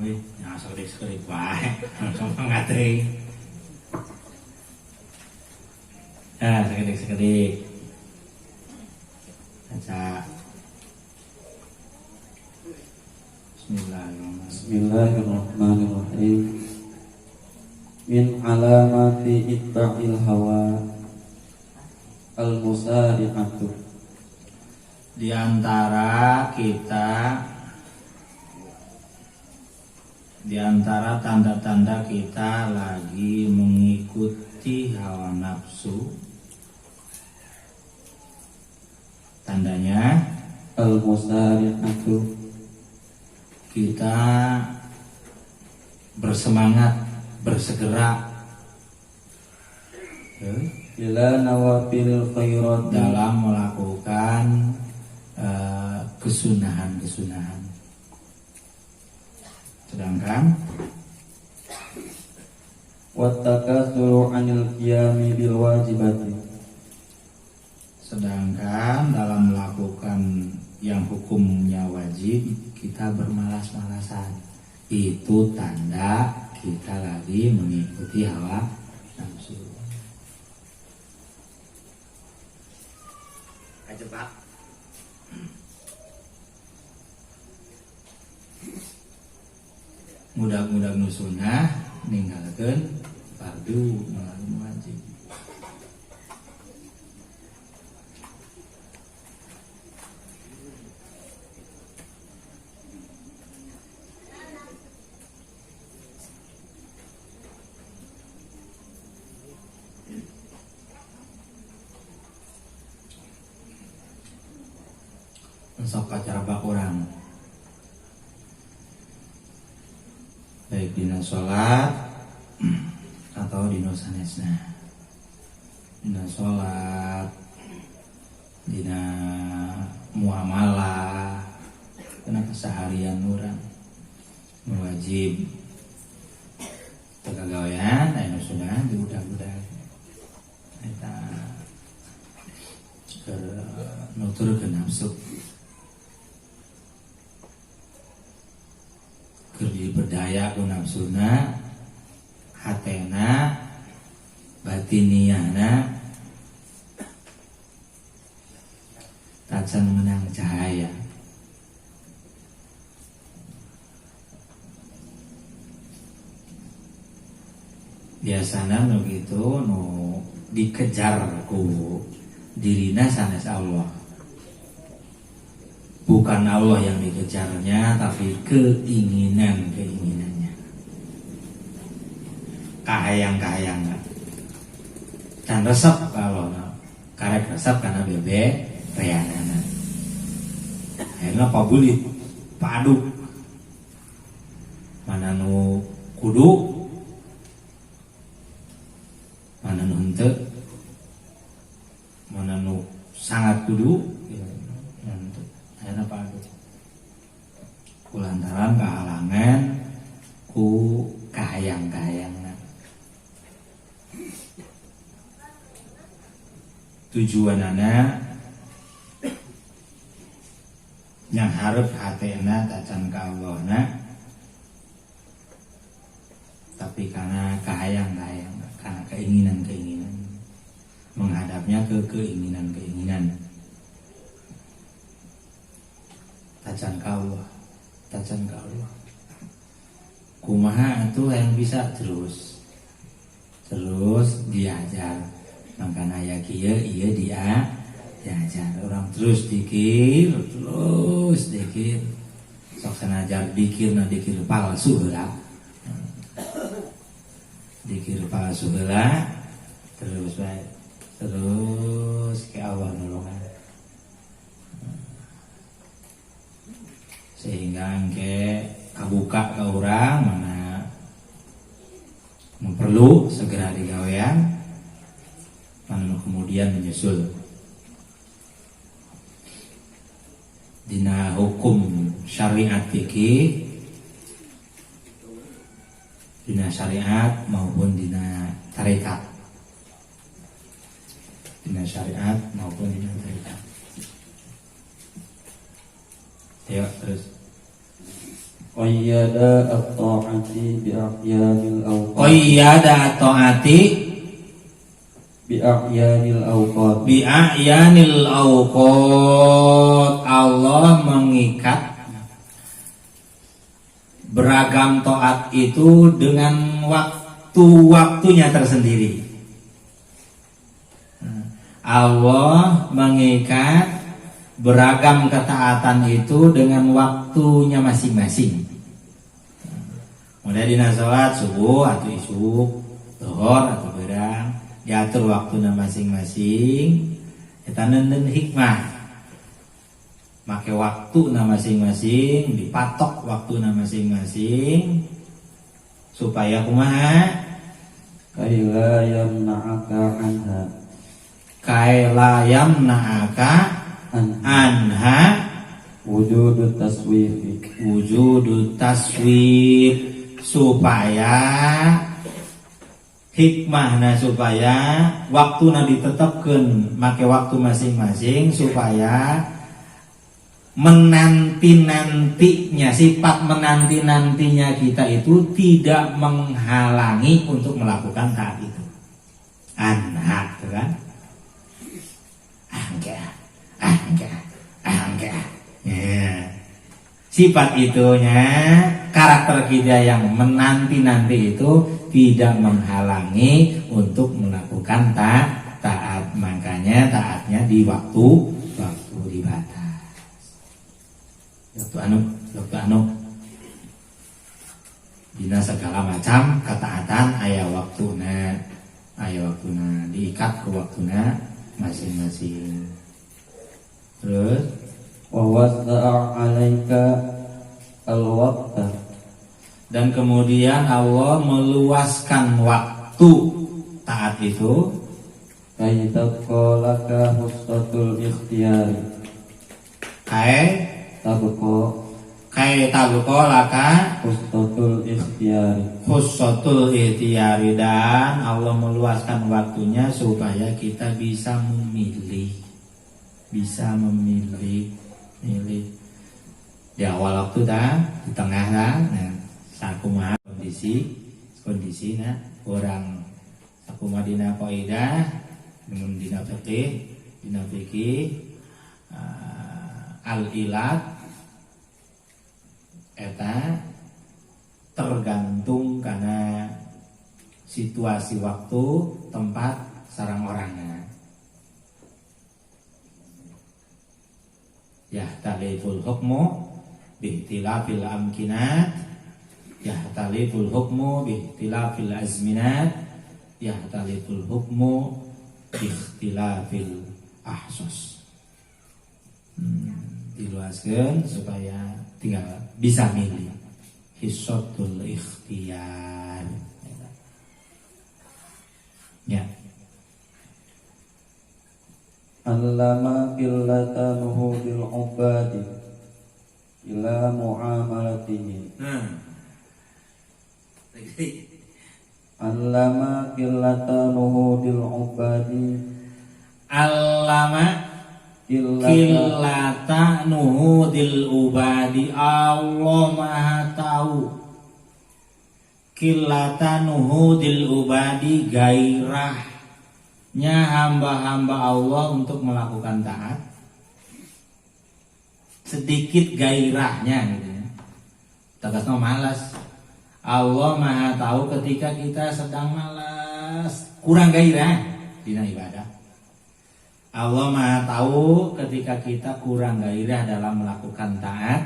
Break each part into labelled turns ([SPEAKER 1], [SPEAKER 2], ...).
[SPEAKER 1] Wih, yang sekali wae. Langsung ngatri. Sekedik. Baca.
[SPEAKER 2] Bismillahirrahmanirrahim. Min alamati itta'il hawa al-musari'atu.
[SPEAKER 1] Di antara tanda-tanda kita lagi mengikuti hawa nafsu, tandanya
[SPEAKER 2] Al-musari'atu,
[SPEAKER 1] kita bersemangat, bersegera
[SPEAKER 2] ila nawafil khairat,
[SPEAKER 1] dalam melakukan kesunahan-kesunahan. Sedangkan
[SPEAKER 2] wattakasuru anil qiyami bil wajibati,
[SPEAKER 1] sedangkan dalam melakukan yang hukumnya wajib kita bermalas-malasan. Itu tanda kita lagi mengikuti hawa nafsu. Kajebak. Mudah-mudah nu sunnah ninggalkeun fardu nu wajib. Sok kacarabak orang baik dina sholat atau dina sanesna, dina sholat, dina muamalah, kena keseharian orang wajib tegagawean aya sudah diudag-udag eta ke nuturkeun nafsu. Berdaya ku nafsuna, hatena, batiniyana, tacan menang cahaya. Biasana begitu nu dikejar ku dirina sanes Allah. Bukan Allah yang dikejarnya, tapi keinginannya. Kahayang can resep kalau karek resep karena bebe reanana. Akhirnya pabulit padu mana nu kudu, mana nu henteu, mana nu sangat kudu. Akhirnya padu kulantaran kehalangan ku kahayang-kahayangna. Tujuanana yang harap hatena tacan ka Allahna, tapi karena kahayang-kahayang, karena keinginan-keinginan, menghadapnya ke keinginan-keinginan. Tacan ka Allah. Kumaha itu yang bisa terus diajar. Makanya aya kieu ieu dia diajar. Orang terus dikir. Sok sanajar dikirna dikir palsu heula. Dikir palsu heula terus bae. Terus ke Allah nolongan. Sehingga engke kabuka ke orang mana perlu segera digawean, mana kemudian menyusul. Dina hukum syariat fikih, dina syariat maupun dina tarekat, dina syariat maupun dina tarekat. Ayo terus.
[SPEAKER 2] qayyada at-ta'ati bi'ahyanil awqat
[SPEAKER 1] qayyada taati
[SPEAKER 2] bi'ahyanil awqat
[SPEAKER 1] bi a'yanil awqat. Allah mengikat beragam taat itu dengan waktu-waktunya tersendiri. Allah mengikat beragam ketaatan itu dengan waktunya masing-masing. Mulai dina salat subuh atau isuk, zuhur atau berang, diatur waktunya masing-masing. Eta neundeun hikmah. Make waktuna masing-masing, dipatok waktuna masing-masing supaya kumaha?
[SPEAKER 2] kaila yamna'aka anha
[SPEAKER 1] Kaila yamna'aka anha
[SPEAKER 2] wujudut taswifi
[SPEAKER 1] wujudu taswib, supaya hikmahna supaya waktuna ditetapkeun make waktu masing-masing supaya menanti-nantinya, sifat menanti-nantinya kita itu tidak menghalangi untuk melakukan taat itu. Anak, kan? Enggak. Ya. Sifat itunya, karakter kita yang menanti-nanti itu tidak menghalangi untuk melakukan taat. Makanya taatnya di waktu dibatas. Waktu anu dina segala macam ketaatan aya waktuna diikat ke waktuna masing-masing. Terus
[SPEAKER 2] wa wasa'a 'alaika al-waqta
[SPEAKER 1] dan kemudian Allah meluaskan waktu taat itu
[SPEAKER 2] kay tabqalaka husnatul ikhtiyar
[SPEAKER 1] kai tabqa laka
[SPEAKER 2] husnatul ikhtiyar
[SPEAKER 1] husnatul ikhtiyari, dan Allah meluaskan waktunya supaya kita bisa memilih milih di awal waktu di tengah nah sakumaha kondisi nah orang sakumaha dina qaidah mun dina fikih al ilat eta tergantung karena situasi waktu tempat sareng orangnya. Yahtaliful hukmu bihtilafil amkinat, yahtaliful hukmu bihtilafil azminat, yahtaliful hukmu bihtilafil ahsos. Diluaskan supaya tinggal bisa milih hissatul ikhtiyar. Ya.
[SPEAKER 2] allama qillatanuhu bil ubadi ila muamalatihi allama qillatanuhu bil ubadi
[SPEAKER 1] Allama qillata nuhudil ubadi. Allah Maha tahu qillata nuhudil ubadi, gairahnya hamba-hamba Allah untuk melakukan taat, sedikit gairahnya gitu ya. Tegasnya malas. Allah Maha tahu ketika kita sedang malas, kurang gairah dina ibadah. Allah Maha tahu ketika kita kurang gairah dalam melakukan taat.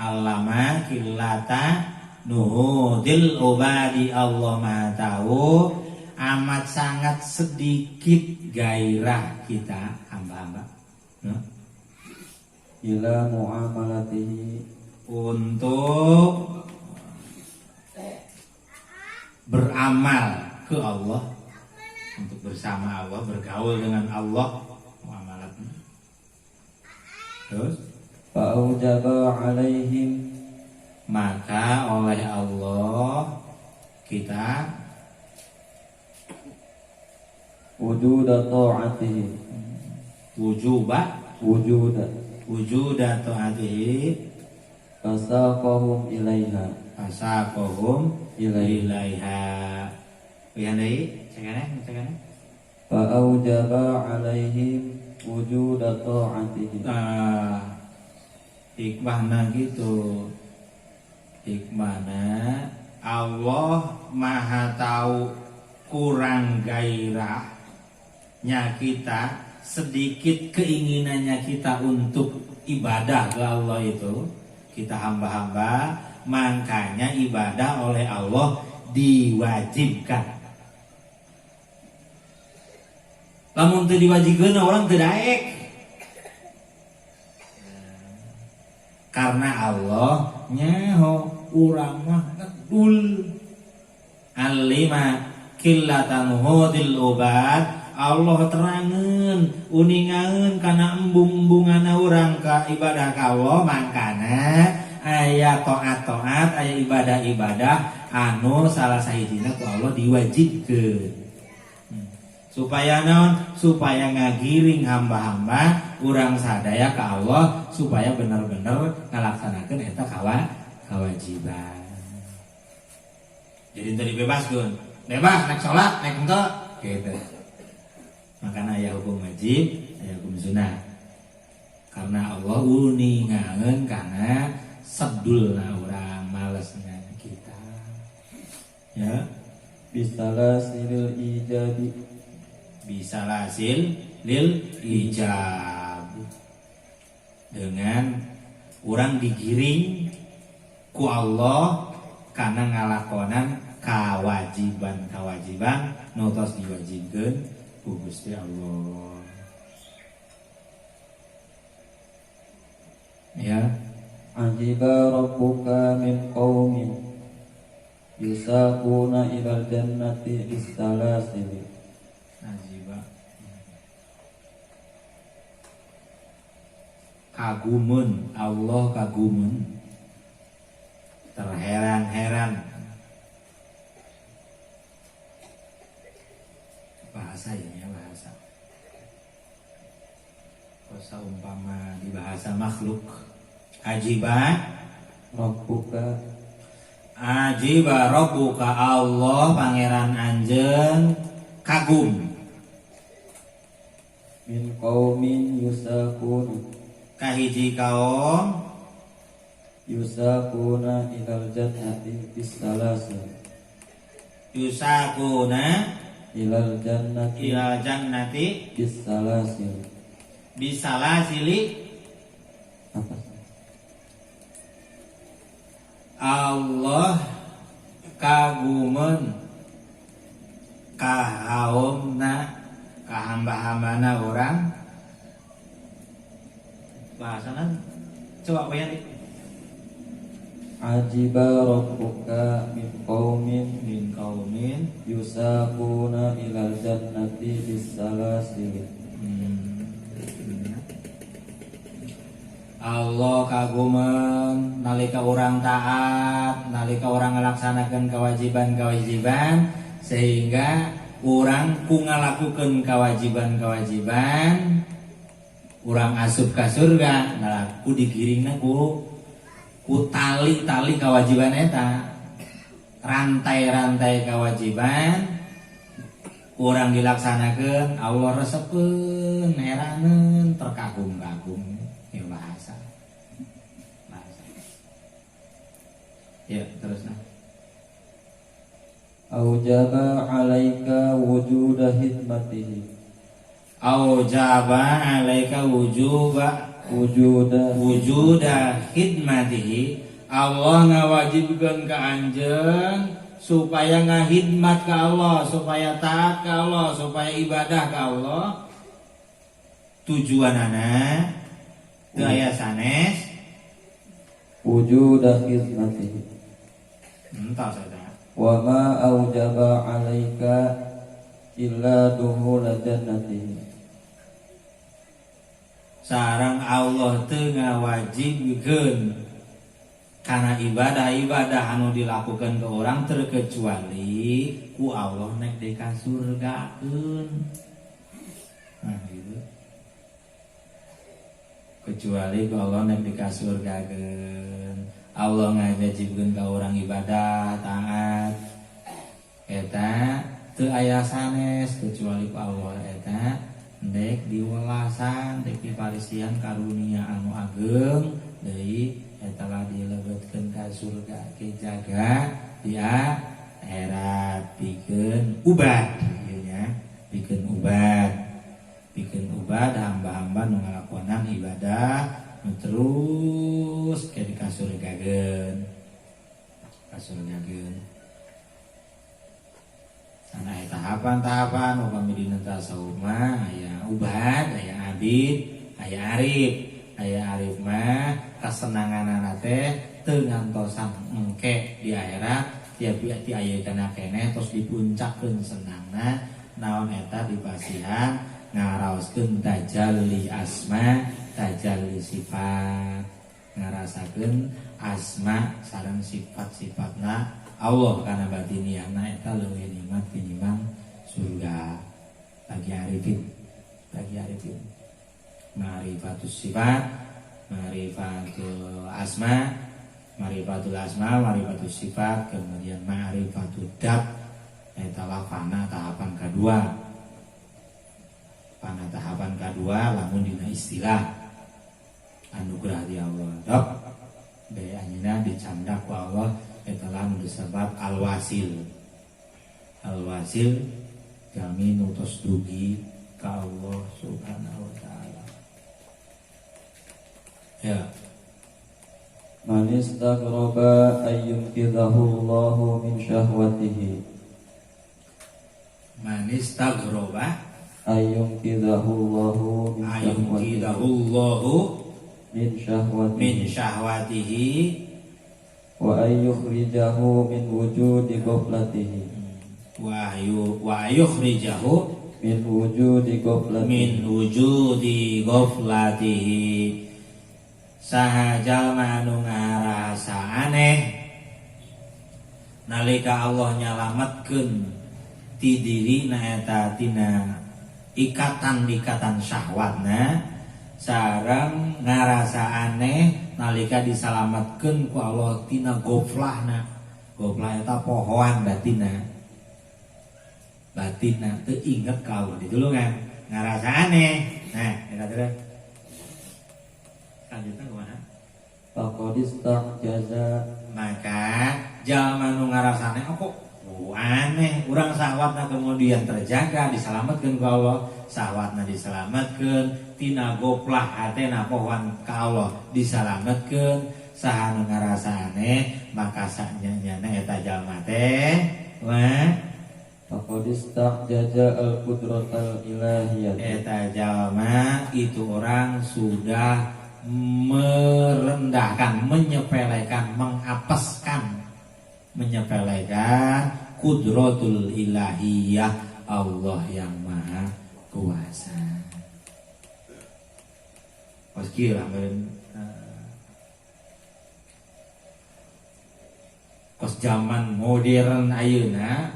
[SPEAKER 1] Allama qillata nuhudil ubadi. Allah Maha tahu amat sangat sedikit gairah kita hamba-hamba
[SPEAKER 2] ila muamalatihi,
[SPEAKER 1] untuk beramal ke Allah, untuk bersama Allah, bergaul dengan Allah, muamalatnya. Terus
[SPEAKER 2] fa'aujaba alaihim,
[SPEAKER 1] maka oleh Allah kita
[SPEAKER 2] wujuda ta'atihi,
[SPEAKER 1] wujuba
[SPEAKER 2] wujuda
[SPEAKER 1] wujuda taatihi
[SPEAKER 2] fasaqahum ilaiha
[SPEAKER 1] fasaqahum ilaiha. Yang dari cakana
[SPEAKER 2] fa aujaba alaihim wujuda ta'atihi.
[SPEAKER 1] Hikmahna gitu. Hikmahna Allah Maha tahu kurang gairahnya kita, sedikit keinginannya kita untuk ibadah ke Allah itu, kita hamba-hamba, makanya ibadah oleh Allah diwajibkan. Lamun teu diwajibkeun orang teu daek. Karena Allah nyaho urang mah ngedul alima qillatan hudil ubad. Allah terangeun uningaeun kana embung-embungana urang ka ibadah ka Allah, mangkana aya taat-taat, aya ibadah-ibadah anu salah sahijina ku Allah diwajibkeun. Supaya naon? Supaya ngagiring hamba-hamba urang sadaya ka Allah, supaya bener-bener ngalaksanakeun eta kewajiban. Jadi tadi bebaskeun, bebas naik salat, naik henteu gitu. Makana aya hukum wajib, aya hukum sunah. Karena Allah uningaeun kana sedulna urang, malesna kita. Ya,
[SPEAKER 2] Bisalasilil ijabi
[SPEAKER 1] bisa hasil lil ijab, dengan orang digiring ku Allah karena ngalakonan kawajiban nutos diwajibkeun ku Gusti Allah. Ya,
[SPEAKER 2] ajiba rabbuka min qaumin yusaquna ilal jannati bisalasili.
[SPEAKER 1] ajiba kagumun, Allah kagumun, terheran-heran. Bahasa ini ya, bahasa. Bahasa umpama di bahasa makhluk. Ajiba
[SPEAKER 2] Rabbuka
[SPEAKER 1] ajiba rabbuka, Allah pangeran anjeun kagum
[SPEAKER 2] min qaumin yusaquna
[SPEAKER 1] kahiji kaum
[SPEAKER 2] yusaquna ilal jannati bisalasil.
[SPEAKER 1] yusakuna
[SPEAKER 2] Ilal jannati
[SPEAKER 1] ila jannati
[SPEAKER 2] bisalasil.
[SPEAKER 1] bisalasili.
[SPEAKER 2] Apa?
[SPEAKER 1] Allah kagumun kahaumna, kahamba-hambana orang. Bahasana coba bayang.
[SPEAKER 2] Ajiba rabbuka min qaumin
[SPEAKER 1] Min kaumin
[SPEAKER 2] yusaquna ilal jannati bisalasil.
[SPEAKER 1] Allah kaguman nalika orang taat, nalika orang ngelaksanakan kewajiban-kewajiban, sehingga orang ku ngalakukeun kewajiban-kewajiban, orang asup ka surga, ngalaku digiringna ku tali-tali kewajiban eta, rantai-rantai kewajiban, orang dilaksanakan, Allah resepkeun, heraneun, terkagum-kagum. Bahasa. Ya, terus nah.
[SPEAKER 2] Aujaba alaika wujuda hikmatihi.
[SPEAKER 1] Aujaba alaika wujuda khidmatihi. Allah ngawajibkeun ka anjeun supaya ngahidmat ka Allah, supaya taat ka Allah, supaya ibadah ka Allah. Tujuanana teu aya sanes
[SPEAKER 2] Wujuda hikmatihi.
[SPEAKER 1] entah saya.
[SPEAKER 2] Wa ma aujaba alaika illa duhul jannatihi.
[SPEAKER 1] Sarang Allah teu ngawajibkeun kana ibadah-ibadah anu dilakukan ke orang terkecuali ku Allah naik di ka surgakeun. Nah gitu. kecuali ku Allah nek dikasurgakeun. Allah ngajajibkeun ka urang ibadah taat eta teu aya sanes kecuali ku Allah eta dek diwelasan dek diparisian karunia anu ageng deui eta lah dilebetkeun ka surga ke jaga di akhirat pikeun ubat ieu nya pikeun ubat hamba-hamba nu ngalakonan ibadah nu terus ke dikasurgakeun ana tahapan-tahapan upami dina tasawuf mah aya ubat aya abid aya arif mah kasenanganana teh teu ngantosan engke di akhirat tiap ti aya kana keneh tos dipuncakkeun senangna naon eta dipasihan ngaraoskeun tajalli asma tajalli sifat ngarasakeun asma sareng sifat-sifatna Allah kana batiniahna eta leuwih nikmat tinimbang surga bagi arifin ma'rifatus sifat ma'rifatul asma ma'rifatus sifat kemudian ma'rifatud dat eta lah fana tahapan kedua lamun dina istilah anugerah di Allah dok daya anjeunna dicandak ku Allah eta lah nu disebut al-wasil kami nutus dugi ka Allah subhanahu wa ta'ala ya
[SPEAKER 2] man istaghraba ayyumkidahu Allahu min syahwatihi
[SPEAKER 1] man istaghraba
[SPEAKER 2] ayyumkidahu Allahu min
[SPEAKER 1] syahwatihi
[SPEAKER 2] wa ayyukhrijahu min wujudi ghaflatihi
[SPEAKER 1] wa ayyukhrijahu
[SPEAKER 2] min wujudi
[SPEAKER 1] ghaflatihi saha jalma nu ngarasa aneh nalika Allah nyalametkeun ti dirina eta tina ikatan syahwatna sareng ngarasa aneh nalika disalametkeun ku Allah tina goflahna. Goflah eta pohoan batinna teu inget ka Allah ditulungan ngarasa aneh. Nah, eta teh lanjutna kumaha?
[SPEAKER 2] Faqad istahjaza
[SPEAKER 1] Maka jalma nu ngarasa aneh kok aneh urang sahwatna kemudian terjaga diselamatkeun ku Allah, sahwatna diselamatkeun tina goplah hatena pohon ka Allah diselamatkeun saha nu ngarasa aneh maka sanyana eta jalma teh
[SPEAKER 2] faqad istahjaza al-qudratal ilahiyah
[SPEAKER 1] eta jalma itu orang sudah merendahkan, menyepelekan, mengapeskan, menyepelekan kudratul ilahiyah Allah yang maha kuasa. Meski lamun kos zaman modern ayeuna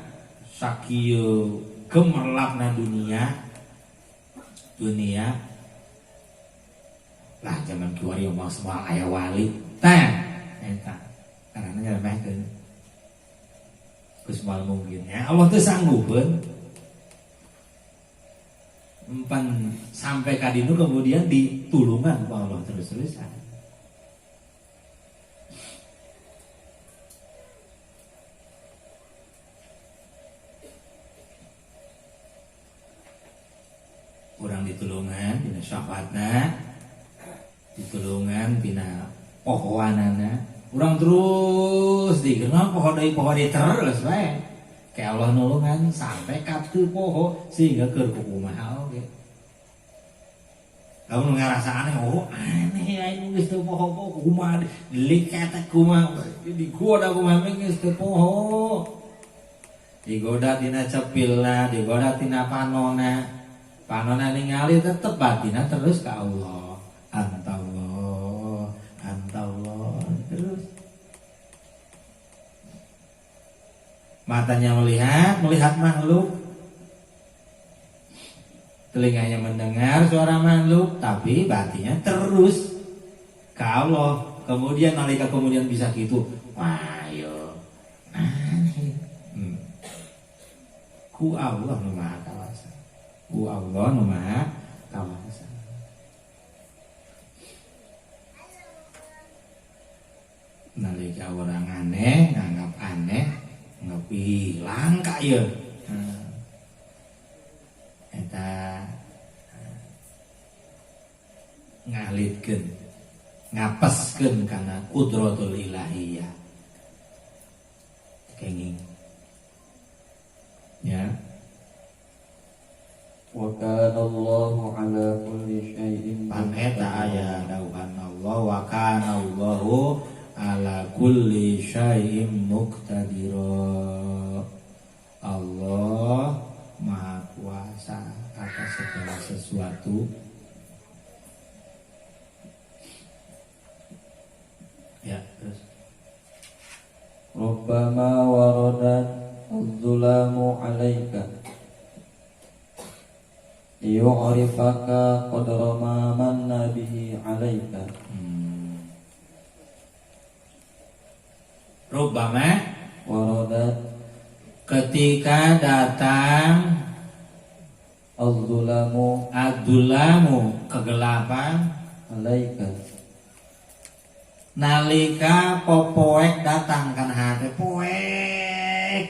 [SPEAKER 1] sakieu gemerlapna dunia lah zaman kiwari omong semua aya wali tah eta karena nyaremehkeun geus moal mungkin ya Allah teu sanggupeun empan sampai ka dieu kemudian ditulungan ku Allah terus-terusan. Urang ditulungan dina syahwatna, ditulungan tina pohoanana, urang terus digeuna poho deui terus bae. Kayak Allah nulungan sampai ka teu poho sehingga keur kumaha oge. Lamun ngarasa aneh, aneh aing geus teu poho kumaha delik eta kumaha digoda kumaha geus teu poho. Digoda tina cepilna, digoda tina panona. Panona ningali tetep batina terus ka Allah. Antallah terus. Matanya melihat makhluk. telinganya mendengar suara makhluk, tapi batinnya terus ke Allah. Kemudian nalika kemudian bisa gitu, wah yo aneh. Ku Allah nu maha kawasa. Ku Allah nu maha kawasa. Nalika orang aneh, nganggap aneh, ngepi langka ya. Eta ngalitkeun, ngapeskeun kana kudratul ilahiyah. Kenging. Ya.
[SPEAKER 2] Wa kana Allahu ala kulli syai'in
[SPEAKER 1] Pangeta aya dauhan Allah wa kana Allahu ala kulli syai'in muqtadira. Allah Maha Kuasa atas segala sesuatu. Ya, terus.
[SPEAKER 2] Rabbama waradat az-zulamu 'alaika yu'rifaka qadra ma manna bihi 'alaika.
[SPEAKER 1] Rubbama
[SPEAKER 2] Waradat
[SPEAKER 1] ketika datang
[SPEAKER 2] az-zulamu
[SPEAKER 1] adulamu kegelapan
[SPEAKER 2] 'alaika
[SPEAKER 1] nalika popoek datang kan hate poek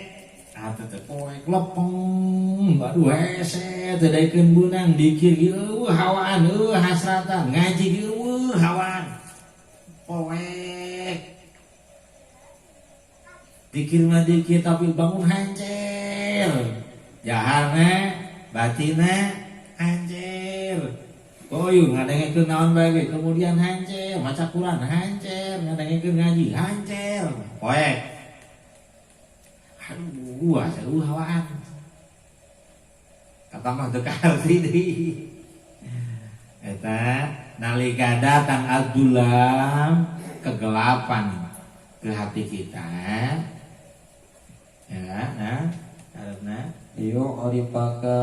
[SPEAKER 1] hate teh poek lepeng baru hese teu daekeun beunang dikir ieu hawaan hasratan ngaji ieu hawaan poek dikir mah dikir tapi bangun hancur jaharna batina hancur koyung ngadengekeun naon bae kemudian hancur maca Quran hancur ngadengekeun ngaji hancur poek aduh asa hawaan kata mah teu kaharti deui eta nalika datang ad-dulam kegelapan ke hati kita ya nah karena
[SPEAKER 2] yu'rifaka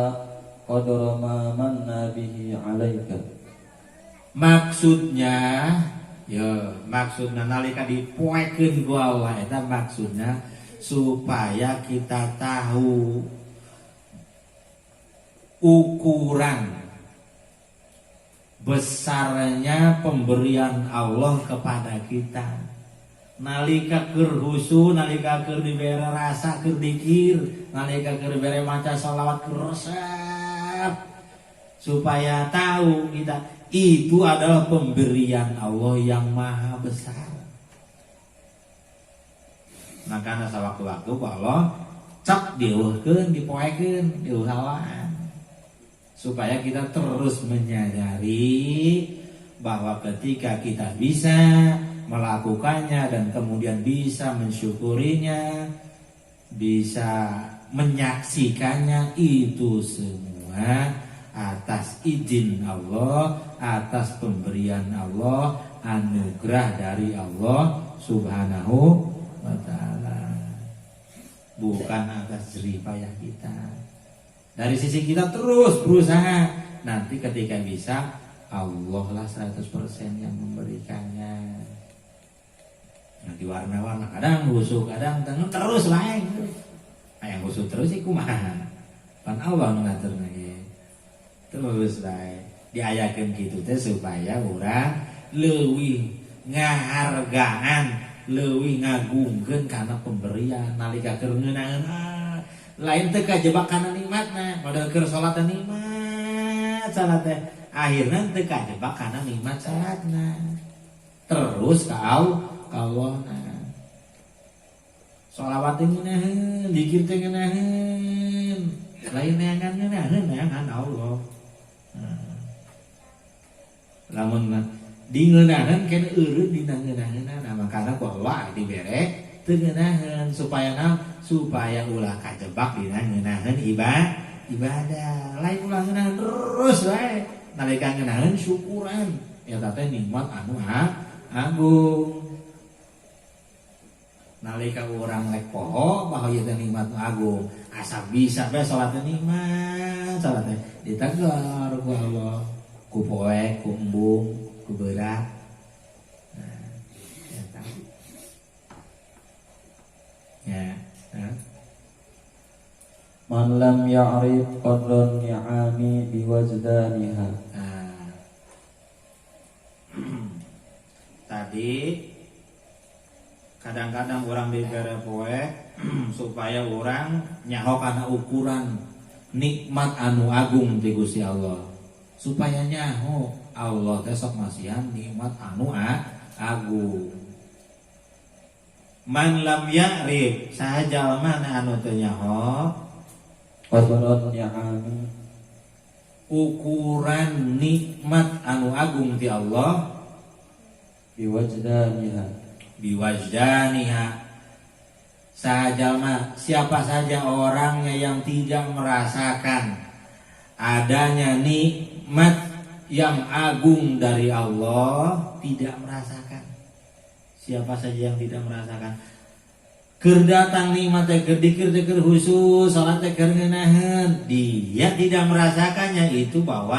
[SPEAKER 2] qadra ma manna bihi 'alaika.
[SPEAKER 1] Maksudnya ya maksudna nalika dipoekeun ku Allah eta maksudnya supaya kita tahu ukuran besarnya pemberian Allah kepada kita. Nalika keur husu, nalika keur dibere rasa, keur dikir, nalika keur dibere maca shalawat keur resep, supaya tahu kita itu adalah pemberian Allah yang maha besar. Maka sawaktu-waktu Allah cek dieuweuhkeun, dipoekeun, diuhalaan, supaya kita terus menyadari bahwa ketika kita bisa melakukannya dan kemudian bisa mensyukurinya, bisa menyaksikannya, itu semua atas izin Allah, atas pemberian Allah, anugerah dari Allah Subhanahu wa ta'ala, bukan atas jerih payah kita. Dari sisi kita terus berusaha, nanti ketika bisa Allah lah 100% yang memberikannya. Nanti warna-warna kadang busuk, kadang tenang terus lain. Yang busuk terus sih kumaha. Pan Allah ngaturna ge. Terus bae diayakeun kitu teh supaya urang leuwih ngahargaan, leuwih ngagungkeun kana pemberian nalika keur ngeunaan. Lain teu kajebak kana nikmatna, padahal keur salat nikmat salat teh akhirna teu kajebak kana nikmat salatna. Terus ka Allah sholawat teh ngeunaheun, zikir teh ngeunaheun, lain neangan ngeunaheun neangan Allah. Lamun di ngeunaheun kene eureun dina ngeunaheunana, makana ku Allah dibere teu ngeunaheun supaya naon? Supaya ulah kajebak dina ngeunaheun ibadah. Lain ulah ngeunaheun terus wae. Nalika ngeunaheun syukuran, eta teh nikmat anu agung. nalika urang rek poho bahwa ieu teh nikmat nu agung, asa bisa bae salat teh nikmat, salat teh ditegur ku Allah, ku poe, ku embung, ku berat. Nah, eta. Ya,
[SPEAKER 2] Man lam ya'rif qadran ni'ami biwajdaniha.
[SPEAKER 1] Nah, tadi kadang-kadang orang dibere poe supaya orang nyaho kana ukuran nikmat anu agung ti Gusti Allah, supaya nyaho Allah teh sok masihan nikmat anu agung. Man lam ya'rif sahaja mana anu teu nyaho
[SPEAKER 2] Qadran ni'ami
[SPEAKER 1] ukuran nikmat anu agung ti Allah
[SPEAKER 2] biwajdaniha.
[SPEAKER 1] biwajdaniha, sahaja siapa saja orangnya yang tidak merasakan adanya nikmat yang agung dari Allah, tidak merasakan. Siapa saja yang tidak merasakan keur datang nikmat teh keur dikir teh keur khusus salat teh keur ngeunaheun, dia tidak merasakannya itu bahwa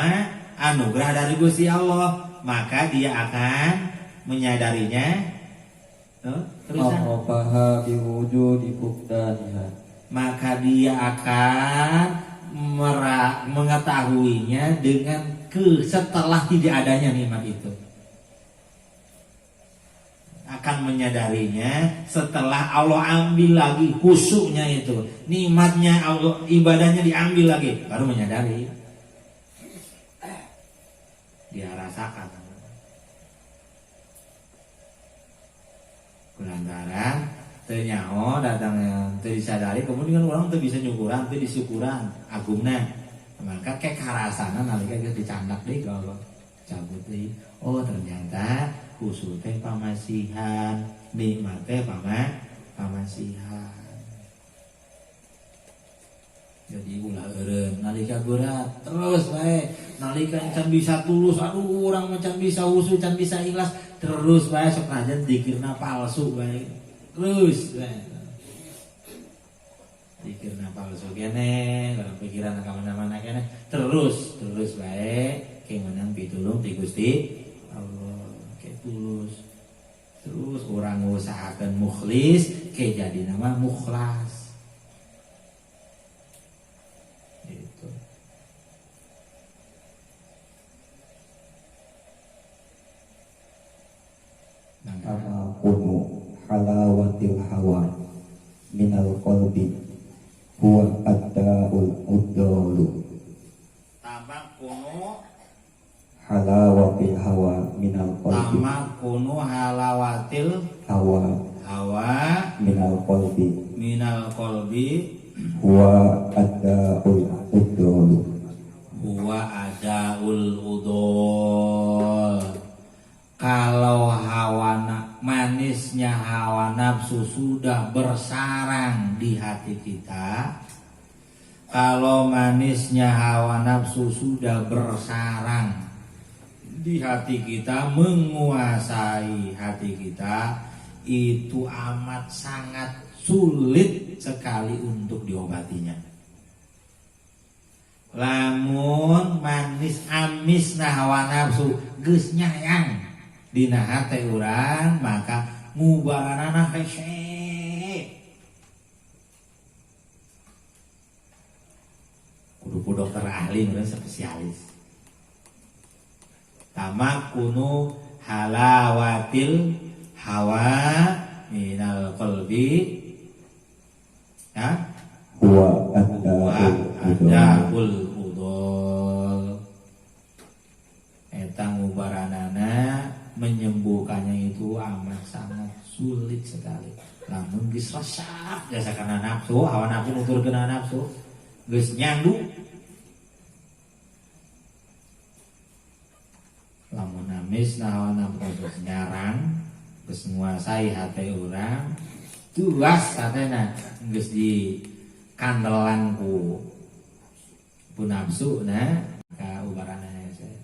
[SPEAKER 1] anugerah dari Gusti Allah, maka dia akan menyadarinya.
[SPEAKER 2] Ma'rafaha biwujudi fuqdaniha.
[SPEAKER 1] Maka dia akan mengetahuinya dengan setelah tidak adanya nikmat itu, akan menyadarinya setelah Allah ambil lagi khusyuknya itu, nikmatnya Allah, ibadahnya diambil lagi, baru menyadari. Dia rasakan. Kulantaran ternyaho datangnya disadari, kemudian orang tuh bisa nyukuran, tuh disyukuran agungna, maka kayak karasana nalika kita dicandak deh kalau cabut deh. Oh ternyata khusus teh pamasihan, nikmat teh pamasihan. Jadi ulah eureun nalika berat terus bae, nalika can bisa tulus, aduh urang mah can bisa husu, can bisa ikhlas, terus bae sok najan dikirna palsu bae. Terus bae. Dikirna palsu kene, dalam pikiran ka mana-mana kene, terus bae ke meunang pitulung ti Gusti Allah, ke tulus. Terus urang ngusahakeun mukhlis, ke jadi nama mukhlas.
[SPEAKER 2] Tamakunu halawatil hawa minal qalbi huwa ad-da'ul uddalu.
[SPEAKER 1] Tamakunu
[SPEAKER 2] halawatil hawa minal qalbi.
[SPEAKER 1] Tamakunu halawatil
[SPEAKER 2] hawa minal qalbi huwa ad-da'ul uddalu.
[SPEAKER 1] Huwa adaul udol. Kalau manisnya hawa nafsu sudah bersarang di hati kita, kalau manisnya hawa nafsu sudah bersarang di hati kita, menguasai hati kita, itu amat sangat sulit sekali untuk diobatinya. Lamun manis amis nah hawa nafsu geus nyayang dina hate urang, maka ngubaranana hese. Kudu dokter ahli, urang spesialis. Tamakunu halawatil hawa minal qalbi, ya,
[SPEAKER 2] huwa ad-da'ul
[SPEAKER 1] udol. Eta ngubaranana menyembuhkannya itu amat sangat sulit sekali. Lamun geus resep jasa kana nafsu, hawa nafsu nuturkeun nafsu, geus nyandu. Lamun amis nah hawa nafsu geus nyarang, geus nguasai hati urang, tuas hatena geus di kandelan ku nafsu na ka ubarana hese.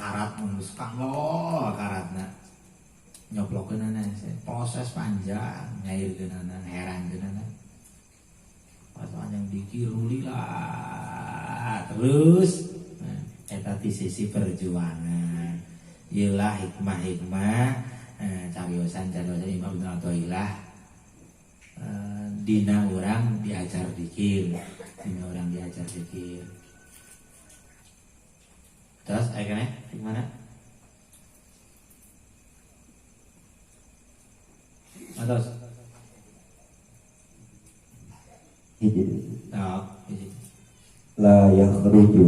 [SPEAKER 1] akarat ngus kanggo akaratna nyoplokeunana proses panjang nyairkeunana herankeunana pas panjang dikirulila terus eta ti sisi perjuangan ieulah hikmah-hikmah cariosan Imam Ibnu Athaillah dina urang diajar zikir terus aya keneh gimana terus
[SPEAKER 2] la yakhruju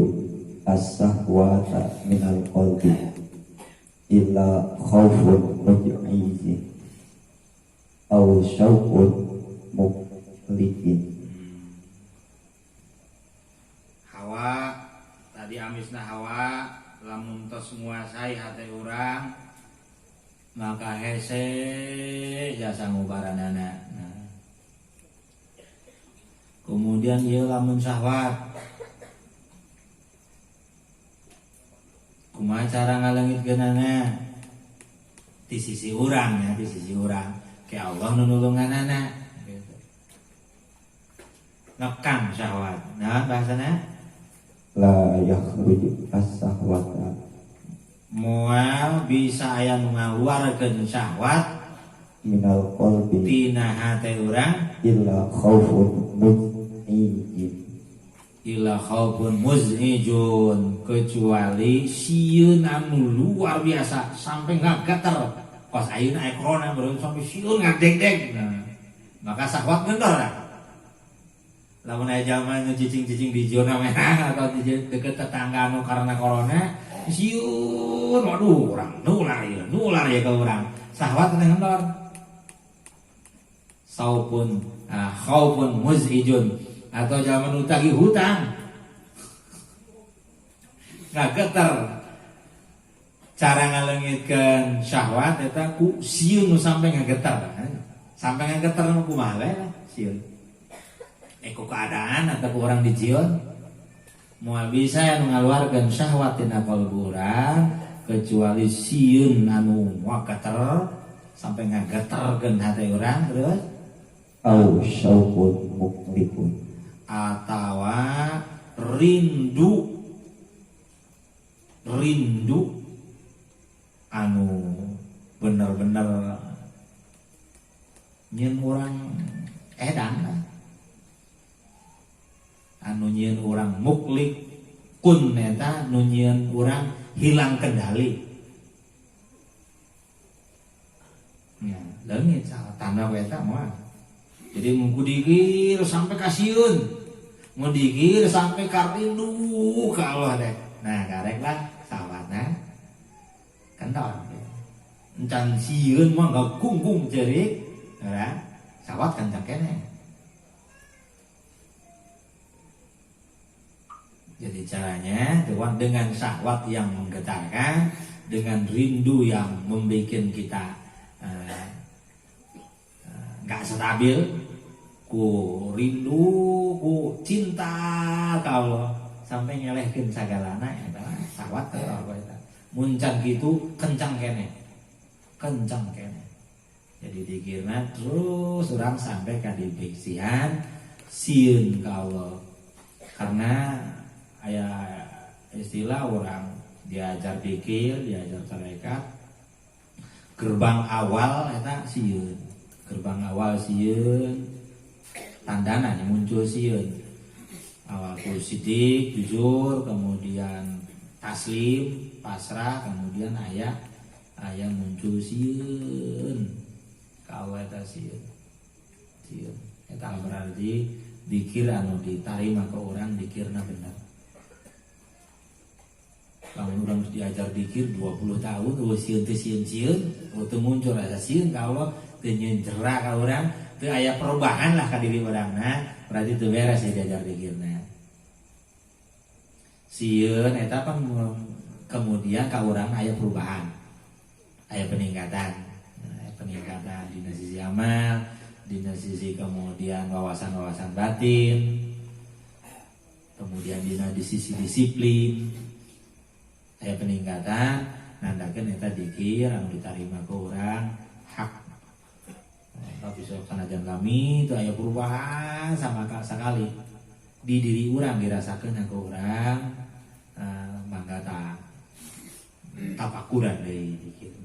[SPEAKER 2] as-sahwata minal qalbi illa khawfun muj'izi aw syauqun muqliqin.
[SPEAKER 1] Hawa tadi amisna hawa lamun tos nguasai hati urang maka hese jasa ngubaranana. Kemudian ieu lamun syahwat kumaha cara ngalengitkeunana di sisi urang ya, di sisi urang ke Allah nu nulunganana gitu. Ngekang syahwat. Nah bahasana
[SPEAKER 2] La yakhruju as-sahwata
[SPEAKER 1] moal bisa aya nu ngaluarkeun syahwat
[SPEAKER 2] minal qalbi
[SPEAKER 1] tina hate urang
[SPEAKER 2] illa khaufun muz'ijin
[SPEAKER 1] illa khaufun muz'ijun kecuali sieun anu luar biasa sampai ngageter pas ayeuna aya corona baru sampai sieun ngadeg-deg maka syahwat ngendor lamun aya jaman cicing-cicing di zona merah atau di deket tetangga anu karena corona sieun waduh urang nular ya ke urang syahwat teh ngendor saupun khaufun muz'ijun atau zaman utagi hutang ngageter cara ngalengitkeun syahwat eta ku sieun nu sampai ngageter nu kumaha we sieun ku keadaan atau ku urang dijieun moal bisa anu ngaluarkeun syahwat tina qalbu urang kecuali sieun anu ngageter sampai ngageterkeun hati urang terus
[SPEAKER 2] au syauqun muqliqun
[SPEAKER 1] atawa rindu anu bener-bener nyeun urang edan anu nyeun urang muklik kun eta nu nyeun urang hilang kendali ya leungit salah tanda eta moal jadi mengkudikir sampai kasieun ngudikir sampai karindu ka Allah deh nah kareklah sawatna kendor encan sieun mah gakunggung ceurik ya sawat kencang keneh jadi caranya dengan syahwat yang menggetarkan dengan rindu yang membuat kita gak stabil ku rindu ku cinta ka Allah sampai nyelehkeun sagalana eta syahwat teh apa eta muncan kitu kencang keneh jadi dikirna terus urang sampai ka dibiksian sieun ka Allah karena aya istilah orang diajar pikir diajar tarekat gerbang awal eta sieun tandana yang muncul sieun awal sidik jujur kemudian taslim pasrah kemudian aya muncul sieun kalau eta sieun eta berarti dikir anu ditarima ke orang dikirna bener lamun urang diajar dikir 20 tahun sieun muncul rasa sieun kalau teu nyeun jerak ka urang teu aya perubahan lah ka diri urangna berarti teu beres ya diajar dikirna sieun eta pan kemudian ka urang aya perubahan aya peningkatan dina sisi amal dina sisi kemudian wawasan batin kemudian dina di sisi disiplin aya peningkatan nandakeun eta dzikir anu ditarima ku urang hak. Tapi sanajan kami itu aya perubahan sama sekali di diri urang dirasakeun ku urang mangga tapakuran deui dzikir.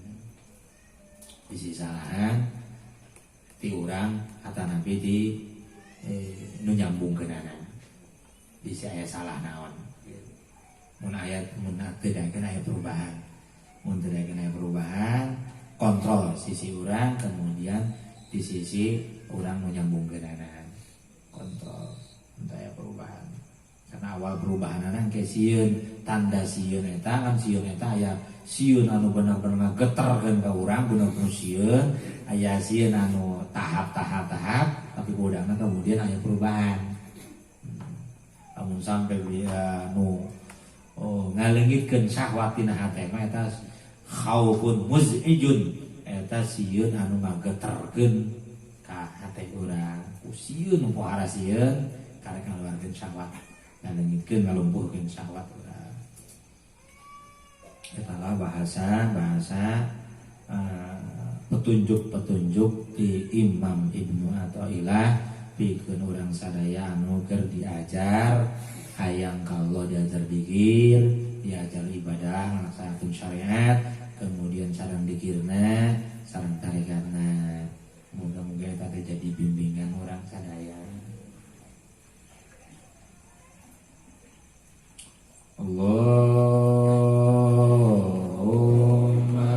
[SPEAKER 1] Bisi salahan ti urang atanapi di nu nyambungkeunana. Bisi aya salah naon. Mun teu aya perubahan. Mun teu aya perubahan, kontrol sisi urang, kemudian di sisi urang nu nyambungkeunana. Kontrol teu aya perubahan. Karena awal perubahanana ke sieun, tanda sieun eta kan sieun eta aya sieun anu bener-bener ngageterkeun ka urang, bener-bener sieun, aya sieun anu tahap, tapi udangna kemudian aya perubahan. Amun sampai nu ngaleungitkeun syahwat tina hate mah eta khaufun muz'ijun, eta sieun anu ngageterkeun ka hate urang. Sieun nu pohara sieun karek ngaluarkeun syahwat, ngaleungitkeun ngalumpuhkeun syahwat urang. Eta lah bahasa petunjuk-petunjuk di Imam Ibnu Athaillah pikeun urang sadaya anu keur diajar hayang kalau diajar dzikir, diajar ibadah, ngalaksanakeun syariat, kemudian sareng dzikirna, sareng tarekatna. Muga-muga eta teh jadi bimbingan urang sadaya. Allahumma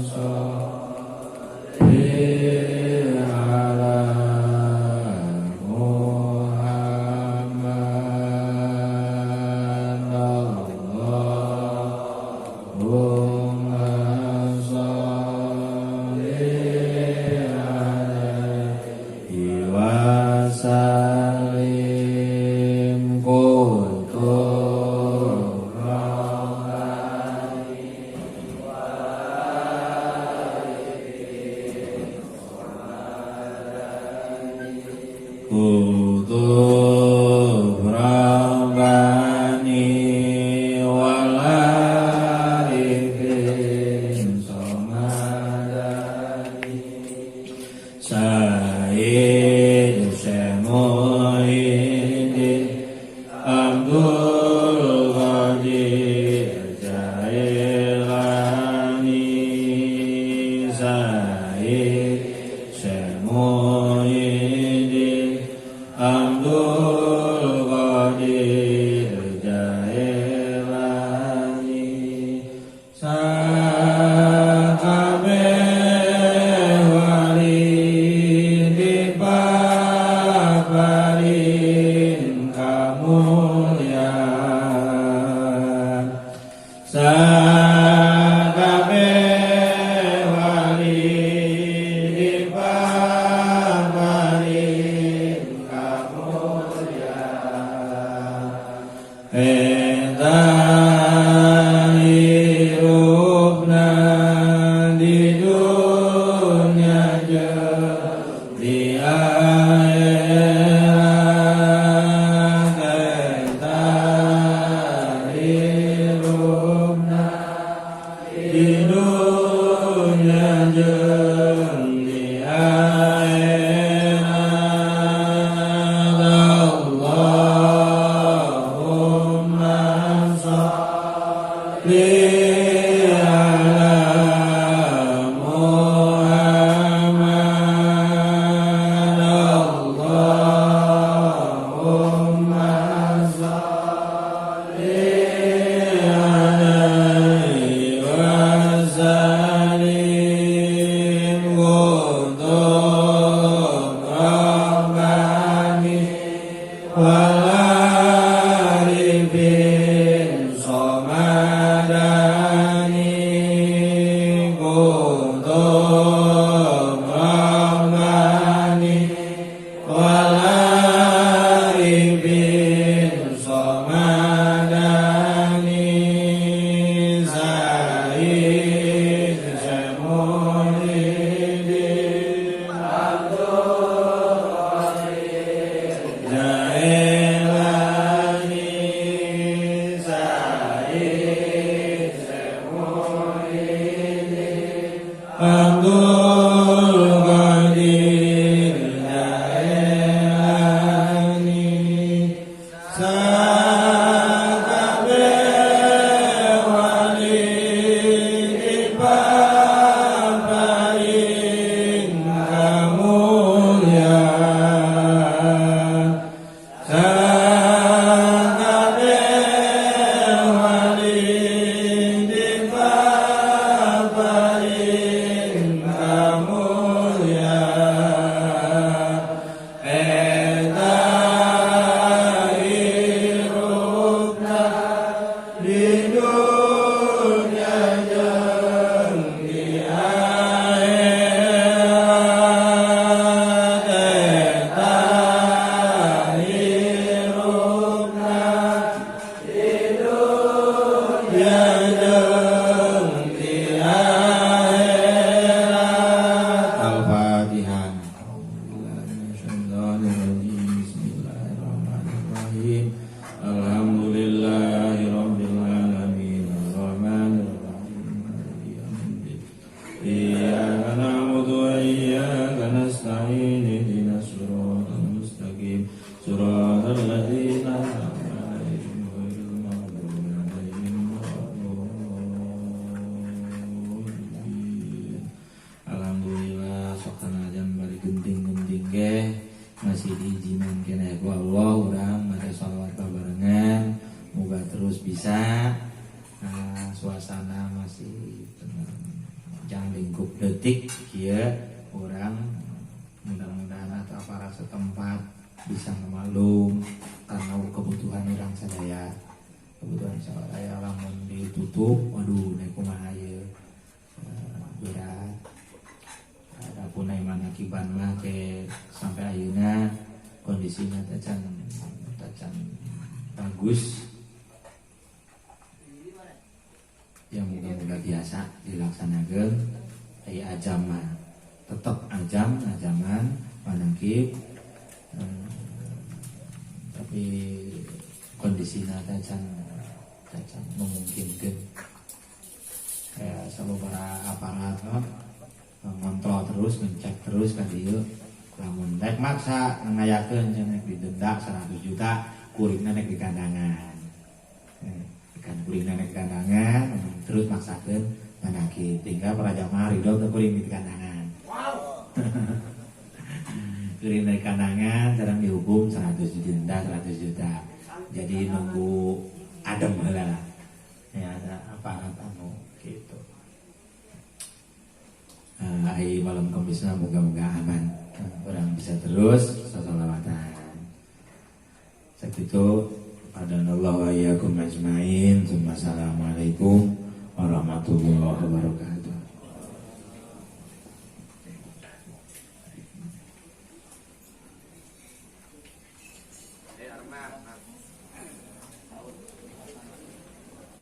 [SPEAKER 1] sholli ala Muhammad. Allahumma sholli alaihi wa sallim. Kutub Rabbani wal arifin somadani Sayyid Syekh Muhyiddin Abdul Qadir Jailani, Sayyid Syekh Muhyiddin Abdul Qadir Jailani, sakabeh wali dipaparin kamulyan, sakabeh wali dipaparin kamulyan. Eta hirupna di dunya jeung di akhirat. Eta hirupna di dunya jeung di akhirat. Allahumma sholli ala Muhammad. Allahumma sholli alaihi wa sallim. Abdul Qadir Jailani sakabeh wali dipaparing kamulyan sakabeh wali dipaparing kamulyan eta hirupna di dunia jeung di akhirat eta hirupna di dunia jeung di akhirat. Al-Fatihah. Bismillahirrahmanirrahim. Alhamdulillahirabbil alamin. Arrahmanir rahim. Maliki yaumiddin. Iyyaka na'budu wa iyyaka nasta'in. Ihdinas siratal mustaqim. Siratal ladzina an'amta 'alaihim ghairil maghdubi 'alaihim waladdallin. Alhamdulillah sok sanajan bari genting-genting ge masih diizinan keneh ku Allah urang bade shalawat babarengan muga terus bisa suasana masih tenang jangan lingkup detik kieu urang mudah-mudahan atau para setempat bisa ngemaklum karena kebutuhan urang sadaya kebutuhan sadaya lamun ditutup waduh naik kumaha ieu berat adapun iman akiban mah ke sampai ayeuna kondisinya tacan bagus yang mudah-mudah biasa dilaksanakan ai ajam mah tetap ajaman manakib tapi kondisinya tacan memungkinkan kayak selalu para aparat ngontrol terus ngecek terus kan ieu lamun rek maksa ngayakeun cenah didenda 100 juta kuringna nek di kandangan kan kuringna nek di kandangan terus maksakeun manaki tinggal para jamaah ridho teu kuring di kandangan kuring di kandangan sareng dihukum 100 juta denda 100 juta jadi nunggu adem heula lah ya ada aparat anu gitu. Hari malam Kamisna moga-moga aman orang bisa terus salawatan sakitu pada Allah wa iyyakum ajmain. Assalamualaikum warahmatullahi wabarakatuh.